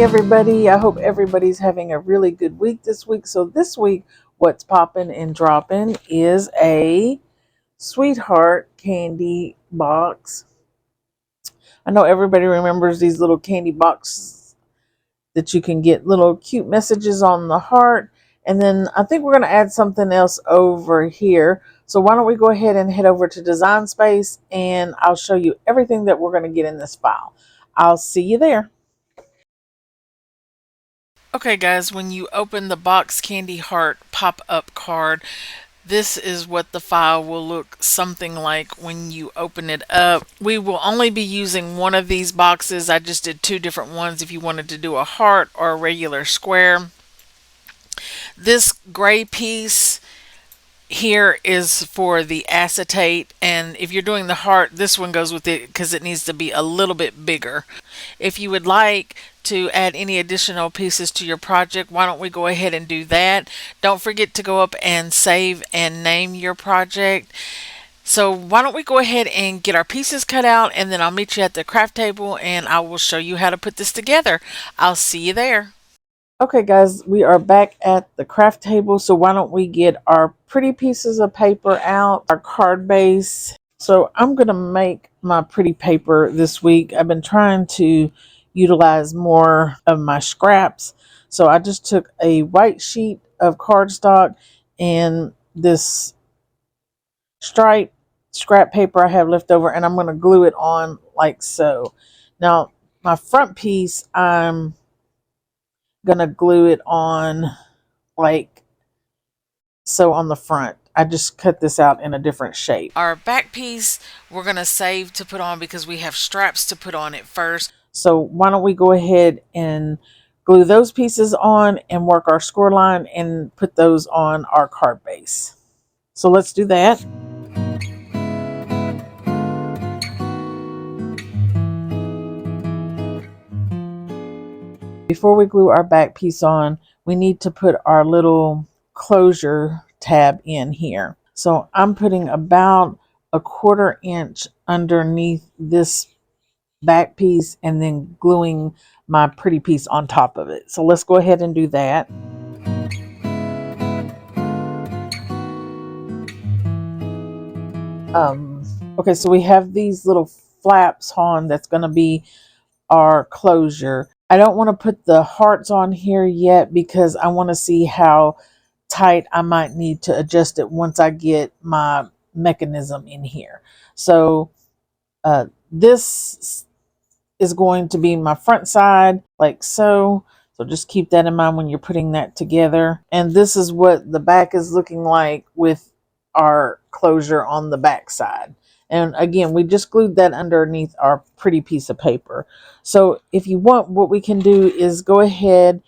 everybody. I hope everybody's having a really good week this week. So this week, what's popping and dropping is a sweetheart candy box. I know everybody remembers these little candy boxes that you can get little cute messages on the heart. And then I think we're going to add something else over here. So why don't we go ahead and head over to Design Space and I'll show you everything that we're going to get in this file. I'll see you there. Okay guys, when you open the box candy heart pop-up card, this is what the file will look something like when you open it up. We will only be using one of these boxes. I just did two different ones if you wanted to do a heart or a regular square. This gray piece here is for the acetate, and if you're doing the heart, this one goes with it because it needs to be a little bit bigger. If you would like to add any additional pieces to your project, why don't we go ahead and do that? Don't forget to go up and save and name your project. So why don't we go ahead and get our pieces cut out, and then I'll meet you at the craft table and I will show you how to put this together. I'll see you there. Okay guys, we are back at the craft table, so why don't we get our pretty pieces of paper out, our card base. So I'm going to make my pretty paper this week. I've been trying to utilize more of my scraps. So I just took a white sheet of cardstock and this stripe scrap paper I have left over, and I'm going to glue it on like so. Now my front piece, I'm gonna glue it on like so on the front. I just cut this out in a different shape. Our back piece we're gonna save to put on because we have straps to put on it first. So why don't we go ahead and glue those pieces on and work our score line and put those on our card base. So let's do that. Before we glue our back piece on, we need to put our little closure tab in here. So I'm putting about a 1/4 inch underneath this back piece and then gluing my pretty piece on top of it. So let's go ahead and do that. Okay, so we have these little flaps on that's going to be our closure. I don't want to put the hearts on here yet because I want to see how tight I might need to adjust it once I get my mechanism in here. So this is going to be my front side like so. So just keep that in mind when you're putting that together. And this is what the back is looking like with our closure on the back side. And again, we just glued that underneath our pretty piece of paper. So if you want, what we can do is go ahead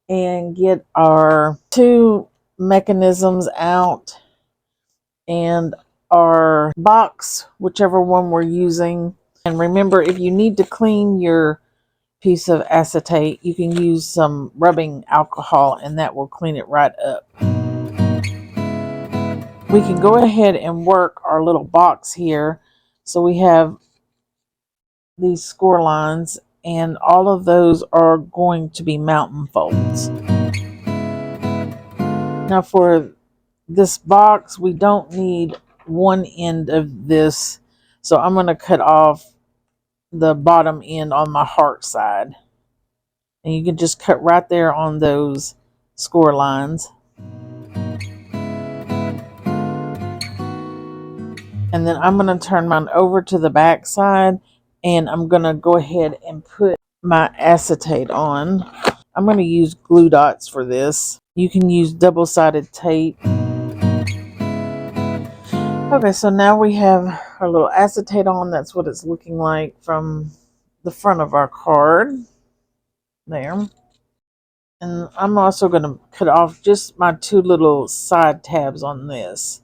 and get our two mechanisms out and our box, whichever one we're using. And remember, if you need to clean your piece of acetate, you can use some rubbing alcohol and that will clean it right up. We can go ahead and work our little box here. So we have these score lines, and all of those are going to be mountain folds. Now for this box, we don't need one end of this, so I'm going to cut off the bottom end on my heart side. And you can just cut right there on those score lines. And then I'm going to turn mine over to the back side, and I'm going to go ahead and put my acetate on. I'm going to use glue dots for this. You can use double-sided tape. Okay, so now we have our little acetate on. That's what it's looking like from the front of our card. There. And I'm also going to cut off just my two little side tabs on this.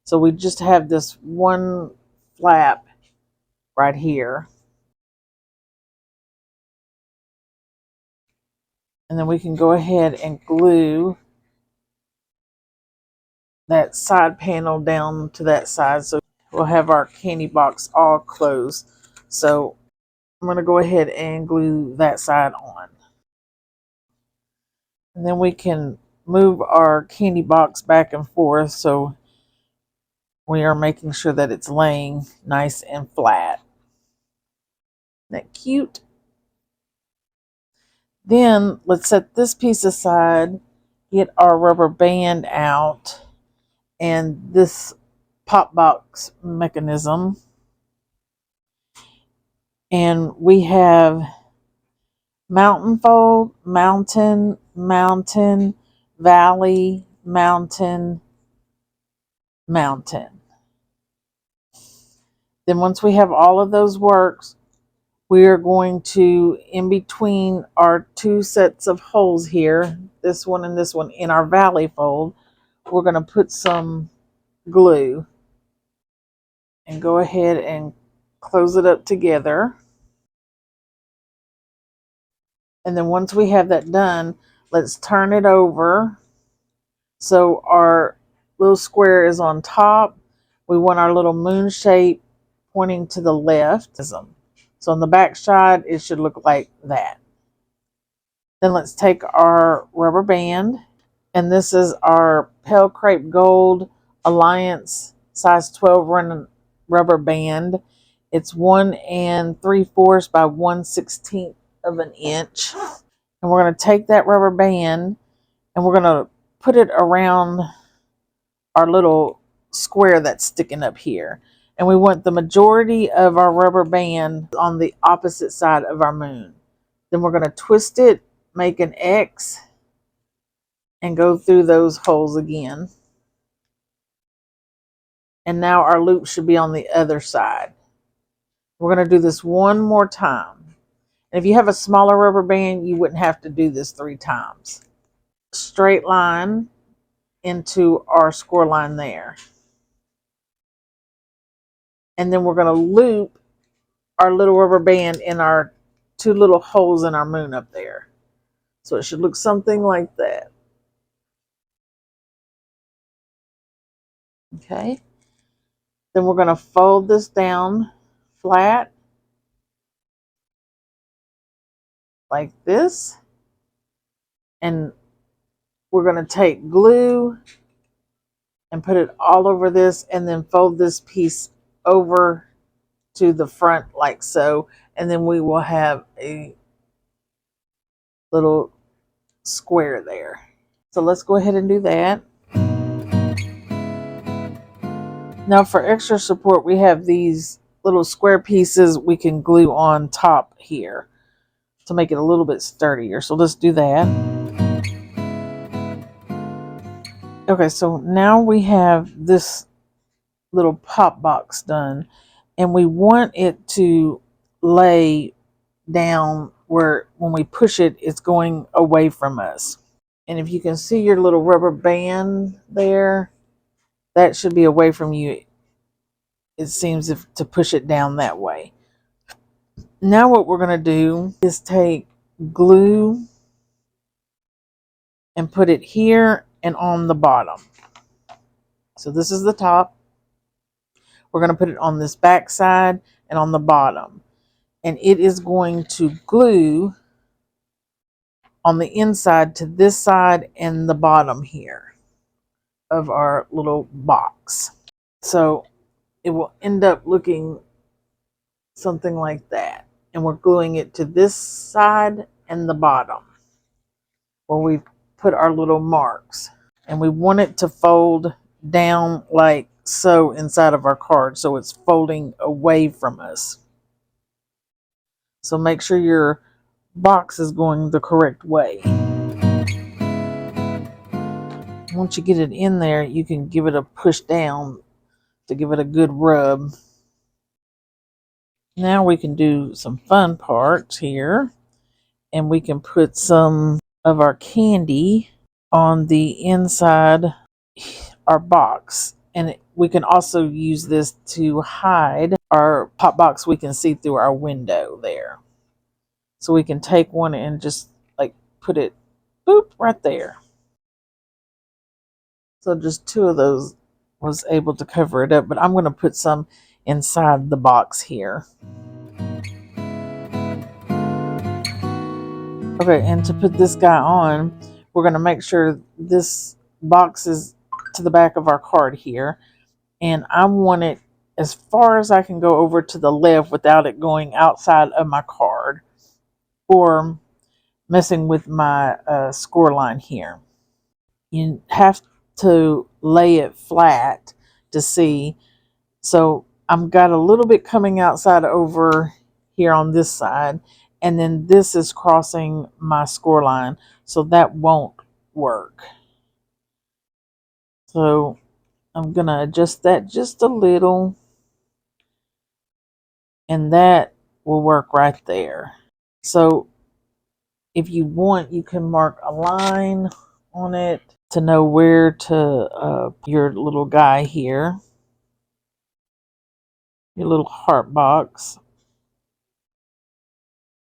So we just have this one flap right here. And then we can go ahead and glue that side panel down to that side. So we'll have our candy box all closed. So I'm going to go ahead and glue that side on. And then we can move our candy box back and forth so we are making sure that it's laying nice and flat. Isn't that cute? Then let's set this piece aside, get our rubber band out, and this pop box mechanism. And we have mountain fold, mountain, mountain, valley, mountain, mountain. Then once we have all of those works, we are going to, in between our two sets of holes here, this one and this one, in our valley fold, we're going to put some glue and go ahead and close it up together. And then once we have that done, let's turn it over so our little square is on top. We want our little moon shape pointing to the left. So on the back side, it should look like that. Then let's take our rubber band, and this is our Pale Crepe Gold Alliance size 12 rubber band. It's 1 3/4 by 1/16 of an inch. And we're going to take that rubber band and we're going to put it around our little square that's sticking up here. And we want the majority of our rubber band on the opposite side of our moon. Then we're going to twist it, make an X, and go through those holes again. And now our loop should be on the other side. We're going to do this one more time. And if you have a smaller rubber band, you wouldn't have to do this 3 times. Straight line into our score line there. And then we're going to loop our little rubber band in our 2 little holes in our moon up there. So it should look something like that. Okay. Then we're going to fold this down flat like this. And we're going to take glue and put it all over this and then fold this piece over to the front like so. And then we will have a little square there. So let's go ahead and do that. Now for extra support, we have these little square pieces we can glue on top here to make it a little bit sturdier. So let's do that. Okay, so now we have this little pop box done, and we want it to lay down where when we push it, it's going away from us. And if you can see your little rubber band there, that should be away from you. It seems to push it down that way. Now what we're going to do is take glue and put it here and on the bottom. So this is the top. We're going to put it on this back side and on the bottom. And it is going to glue on the inside to this side and the bottom here of our little box. So it will end up looking something like that. And we're gluing it to this side and the bottom where we've put our little marks. And we want it to fold down like so inside of our card, so it's folding away from us. So make sure your box is going the correct way. Once you get it in there, you can give it a push down to give it a good rub. Now we can do some fun parts here, and we can put some of our candy on the inside our box. And we can also use this to hide our pop box we can see through our window there. So we can take one and just like put it boop right there. So just 2 of those was able to cover it up, but I'm going to put some inside the box here. Okay, and to put this guy on, we're going to make sure this box is to the back of our card here. And I want it as far as I can go over to the left without it going outside of my card or messing with my score line here. You have to lay it flat to see. So I've got a little bit coming outside over here on this side, and then this is crossing my score line, so that won't work. So I'm going to adjust that just a little, and that will work right there. So if you want, you can mark a line on it to know where to your little guy here, your little heart box.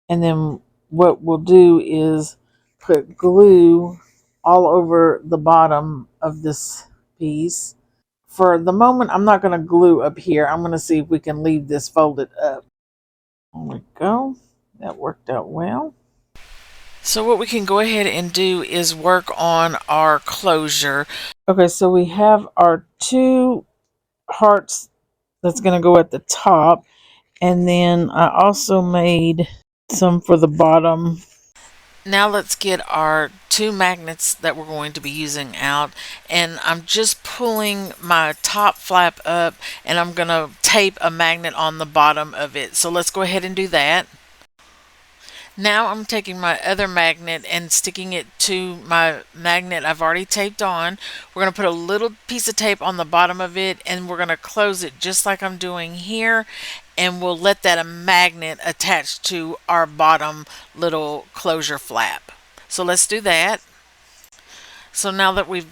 And then what we'll do is put glue all over the bottom of this piece. For the moment, I'm not going to glue up here. I'm going to see if we can leave this folded up. There we go. That worked out well. So what we can go ahead and do is work on our closure. Okay, so we have our 2 hearts that's going to go at the top. And then I also made some for the bottom. Now let's get our 2 magnets that we're going to be using out, and I'm just pulling my top flap up and I'm going to tape a magnet on the bottom of it. So let's go ahead and do that. Now I'm taking my other magnet and sticking it to my magnet I've already taped on. We're going to put a little piece of tape on the bottom of it, and we're going to close it just like I'm doing here, and we'll let that magnet attach to our bottom little closure flap. So let's do that. So now that we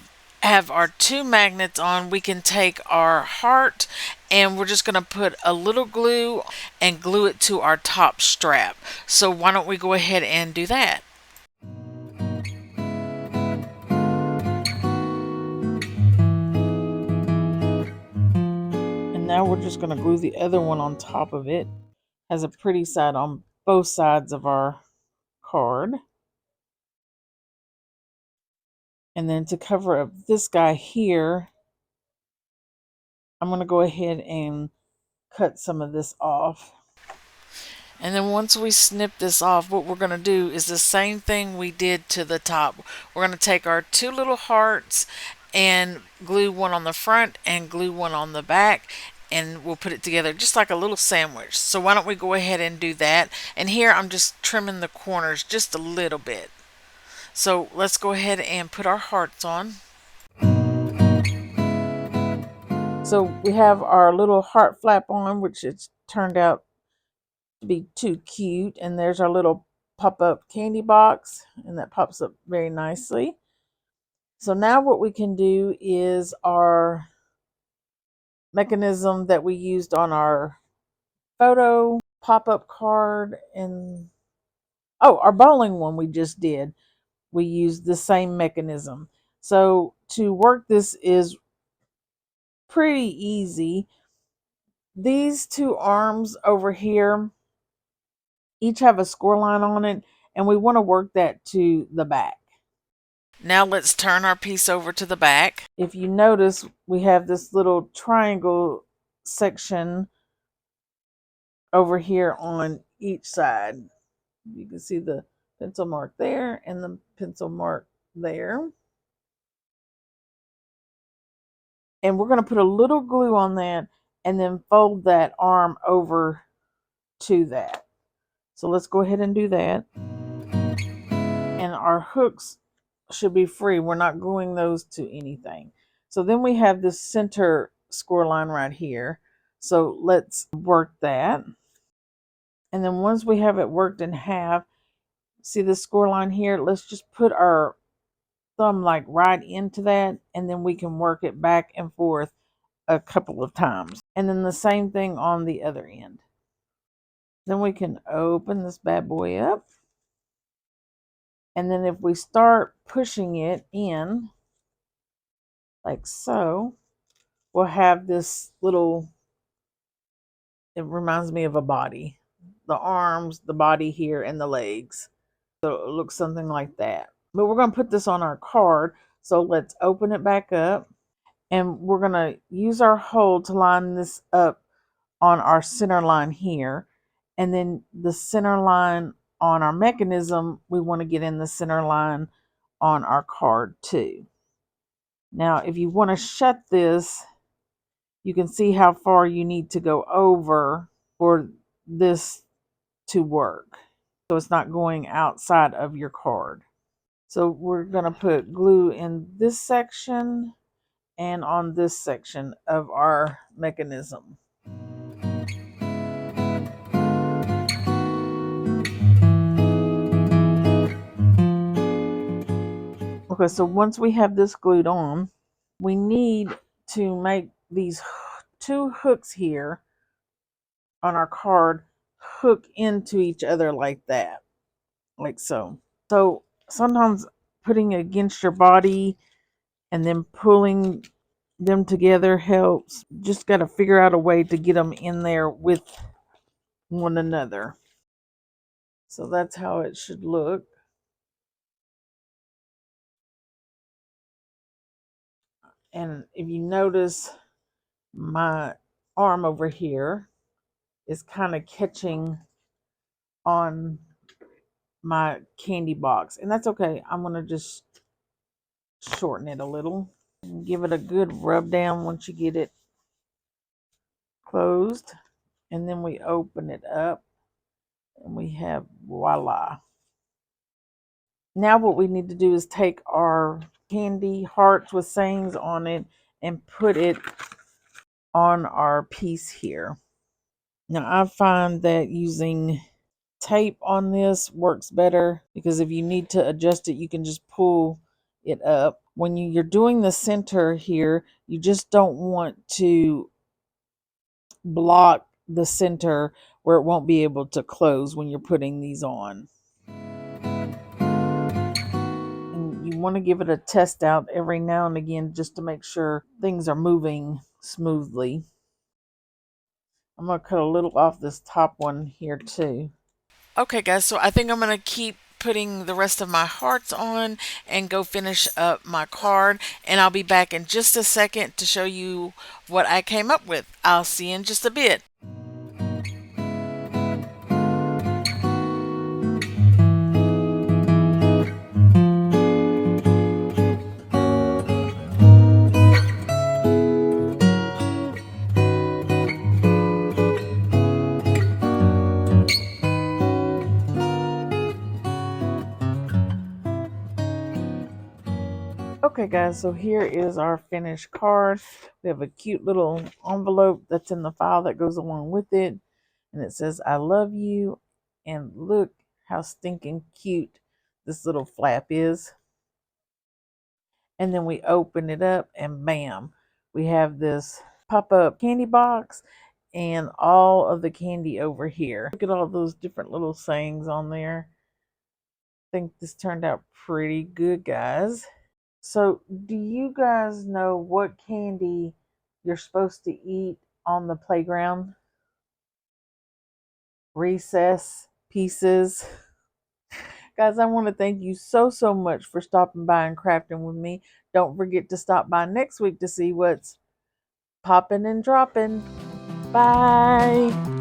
have our 2 magnets on, we can take our heart and we're just going to put a little glue and glue it to our top strap. So why don't we go ahead and do that? And now we're just going to glue the other one on top of it. Has a pretty side on both sides of our card. And then to cover up this guy here, I'm going to go ahead and cut some of this off. And then once we snip this off, what we're going to do is the same thing we did to the top. We're going to take our 2 little hearts and glue one on the front and glue one on the back, and we'll put it together just like a little sandwich. So why don't we go ahead and do that? And here I'm just trimming the corners just a little bit. So let's go ahead and put our hearts on. So we have our little heart flap on, which it's turned out to be too cute. And there's our little pop-up candy box, and that pops up very nicely. So now what we can do is our mechanism that we used on our photo pop-up card, and our bowling one we just did. We used the same mechanism. So to work this is pretty easy. These 2 arms over here each have a score line on it, and we want to work that to the back. Now let's turn our piece over to the back. If you notice, we have this little triangle section over here on each side. You can see the pencil mark there and the pencil mark there. And we're going to put a little glue on that and then fold that arm over to that. So let's go ahead and do that. And our hooks should be free. We're not gluing those to anything. So then we have this center score line right here. So let's work that. And then once we have it worked in half, see the score line here? Let's just put our thumb like right into that, and then we can work it back and forth a couple of times. And then the same thing on the other end. Then we can open this bad boy up. And then if we start pushing it in, like so, we'll have this little, it reminds me of a body. The arms, the body here, and the legs. So it looks something like that. But we're going to put this on our card. So let's open it back up. And we're going to use our hole to line this up on our center line here. And then the center line on our mechanism, we want to get in the center line on our card too. Now, if you want to shut this, you can see how far you need to go over for this to work. So it's not going outside of your card. So we're going to put glue in this section and on this section of our mechanism. Okay, so once we have this glued on, we need to make these two hooks here on our card hook into each other like that, like so. So sometimes putting it against your body and then pulling them together helps. Just got to figure out a way to get them in there with one another. So that's how it should look. And if you notice, my arm over here is kind of catching on my candy box. And that's okay. I'm going to just shorten it a little. And give it a good rub down once you get it closed. And then we open it up. And we have voila. Now what we need to do is take our candy hearts with sayings on it and put it on our piece here. Now I find that using tape on this works better because if you need to adjust it, you can just pull it up. When you're doing the center here, you just don't want to block the center where it won't be able to close when you're putting these on. And you want to give it a test out every now and again just to make sure things are moving smoothly. I'm going to cut a little off this top one here too. Okay, guys, so I think I'm going to keep putting the rest of my hearts on and go finish up my card. And I'll be back in just a second to show you what I came up with. I'll see you in just a bit. Okay guys, so here is our finished card. We have a cute little envelope that's in the file that goes along with it. And it says, I love you. And look how stinking cute this little flap is. And then we open it up and bam, we have this pop-up candy box and all of the candy over here. Look at all those different little sayings on there. I think this turned out pretty good, guys. So, do you guys know what candy you're supposed to eat on the playground? Recess pieces. Guys, I want to thank you so much for stopping by and crafting with me. Don't forget to stop by next week to see what's popping and dropping. Bye.